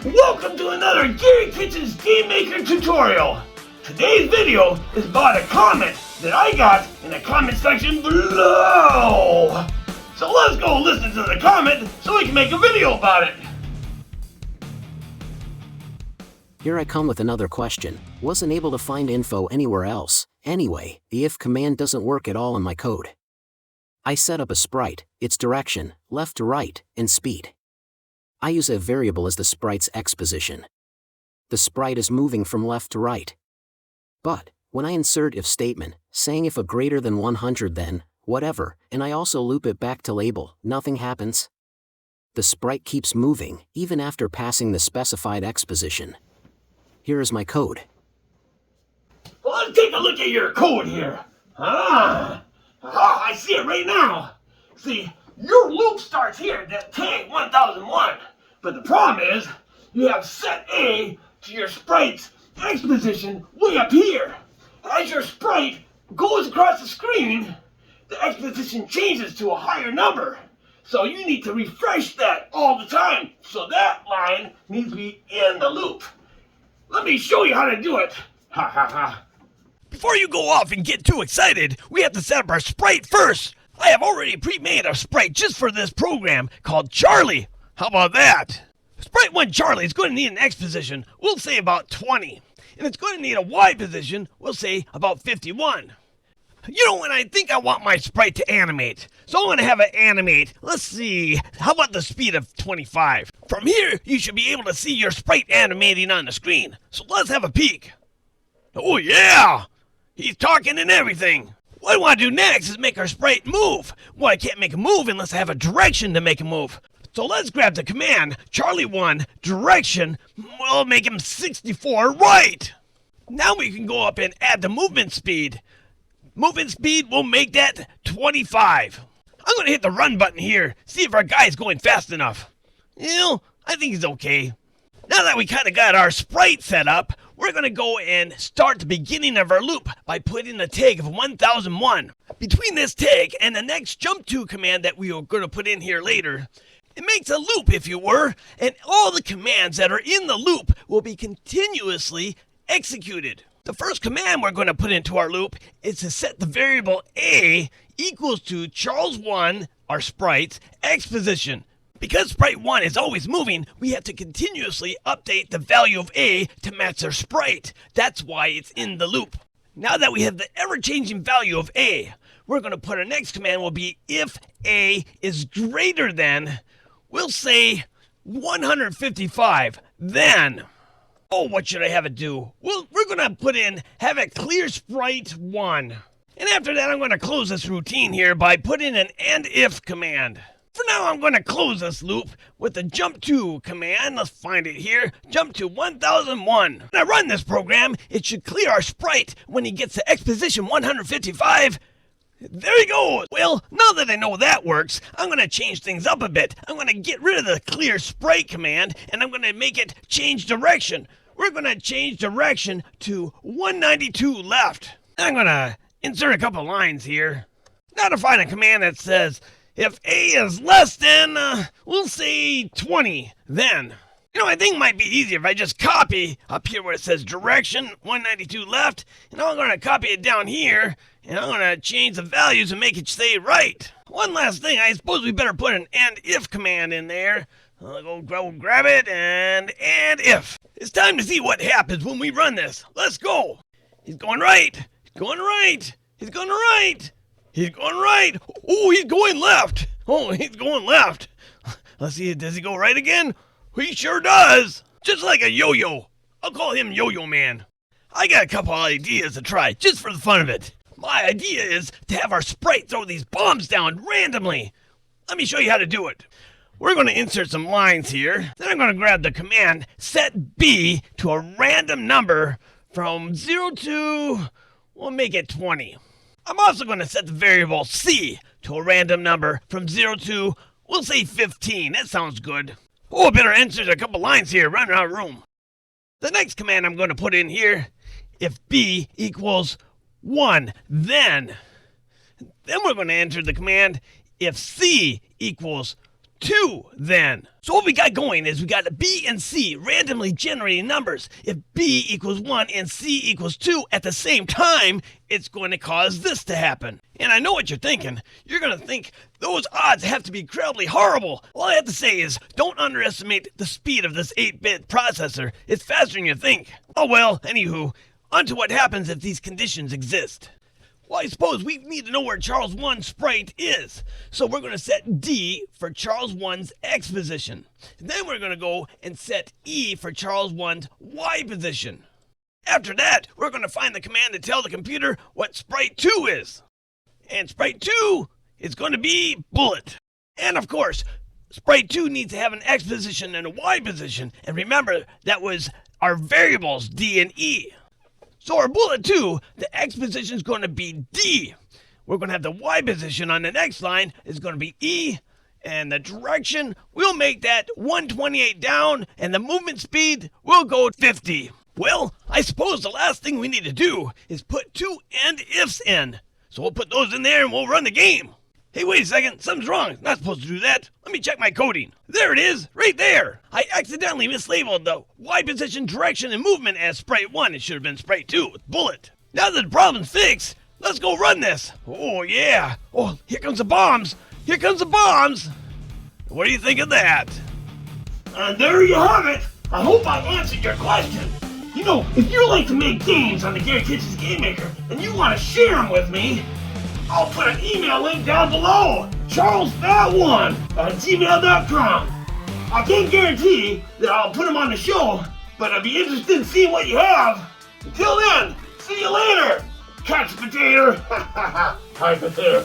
Welcome to another Gary Kitchens Game Maker tutorial. Today's video is about a comment that I got in the comment section below. So let's go listen to the comment so we can make a video about it. Here I come with another question. Wasn't able to find info anywhere else. Anyway, the if command doesn't work at all in my code. I set up a sprite, its direction, left to right, and speed. I use a variable as the sprite's x position. The sprite is moving from left to right. But, when I insert if statement, saying if a greater than 100 then, whatever, and I also loop it back to label, nothing happens. The sprite keeps moving, even after passing the specified x position. Here is my code. Well, let's take a look at your code here. I see it right now. See, your loop starts here at tag 1001. But the problem is, you have set A to your sprite's X position way up here. As your sprite goes across the screen, the X position changes to a higher number. So you need to refresh that all the time. So that line needs to be in the loop. Let me show you how to do it. Ha ha ha. Before you go off and get too excited, we have to set up our sprite first. I have already pre-made a sprite just for this program called Charlie. How about that? Sprite 1 Charlie is going to need an X position, we'll say about 20. And it's going to need a Y position, we'll say about 51. You know, when I think I want my sprite to animate, so I'm going to have it animate, let's see, how about the speed of 25? From here, you should be able to see your sprite animating on the screen. So let's have a peek. Oh yeah! He's talking and everything. What I want to do next is make our sprite move. Well, I can't make a move unless I have a direction to make a move. So let's grab the command, Charlie1, direction, we'll make him 64 right. Now we can go up and add the movement speed. Movement speed, we'll make that 25. I'm going to hit the run button here, see if our guy's going fast enough. You know, I think he's okay. Now that we kind of got our sprite set up, we're going to go and start the beginning of our loop by putting the tag of 1001. Between this tag and the next jump to command that we are going to put in here later, it makes a loop, if you were, and all the commands that are in the loop will be continuously executed. The first command we're going to put into our loop is to set the variable A equals to Charles1, our sprite's X position. Because sprite 1 is always moving, we have to continuously update the value of A to match our sprite. That's why it's in the loop. Now that we have the ever-changing value of A, we're going to put our next command will be if A is greater than, we'll say 155, then. Oh, what should I have it do? Well, we're going to put in have it clear sprite 1. And after that, I'm going to close this routine here by putting an and if command. For now, I'm going to close this loop with the jump to command. Let's find it here. Jump to 1001. When I run this program, it should clear our sprite when he gets to X position 155. There he goes. Well, now that I know that works, I'm going to change things up a bit. I'm going to get rid of the clear sprite command, and I'm going to make it change direction. We're going to change direction to 192 left. I'm going to insert a couple lines here. Now to find a command that says, if A is less than, we'll say 20, then. You know, I think it might be easier if I just copy up here where it says direction, 192 left, and I'm going to copy it down here, and I'm going to change the values and make it stay right. One last thing, I suppose we better put an and if command in there. I'll go grab it and if. It's time to see what happens when we run this. Let's go. He's going right. He's going right. He's going right. He's going right. Oh, he's going left. Oh, he's going left. Let's see, does he go right again? He sure does. Just like a yo-yo. I'll call him Yo-Yo Man. I got a couple ideas to try, just for the fun of it. My idea is to have our sprite throw these bombs down randomly. Let me show you how to do it. We're going to insert some lines here. Then I'm going to grab the command set B to a random number from 0 to, we'll make it 20. I'm also going to set the variable C to a random number from 0 to, we'll say 15. That sounds good. Oh, I better insert a couple lines here, running out of room. The next command I'm going to put in here, if B equals 1, then we're going to enter the command if C equals 2 then. So what we got going is we got B and C randomly generating numbers. If B equals 1 and C equals 2 at the same time, it's going to cause this to happen. And I know what you're thinking. You're going to think those odds have to be incredibly horrible. All I have to say is don't underestimate the speed of this 8-bit processor. It's faster than you think. Oh well, anywho, on to what happens if these conditions exist. Well, I suppose we need to know where Charles 1's sprite is. So we're going to set D for Charles 1's X position. Then we're going to go and set E for Charles 1's Y position. After that, we're going to find the command to tell the computer what sprite 2 is. And sprite 2 is going to be bullet. And of course, sprite 2 needs to have an X position and a Y position. And remember, that was our variables D and E. So our bullet 2, the X position is going to be D. We're going to have the Y position on the next line is going to be E. And the direction, we'll make that 128 down. And the movement speed, we'll go 50. Well, I suppose the last thing we need to do is put 2 and ifs in. So we'll put those in there and we'll run the game. Hey, wait a second. Something's wrong. Not supposed to do that. Let me check my coding. There it is. Right there. I accidentally mislabeled the Y position, direction, and movement as sprite 1. It should have been sprite 2 with bullet. Now that the problem's fixed, let's go run this. Oh, yeah. Oh, here comes the bombs. Here comes the bombs. What do you think of that? And there you have it. I hope I answered your question. You know, if you like to make games on the Gary Kitchens Game Maker and you want to share them with me, I'll put an email link down below, charlesfat1@gmail.com. I can't guarantee that I'll put them on the show, but I'd be interested in seeing what you have. Until then, see you later, couch potato. Couch potato.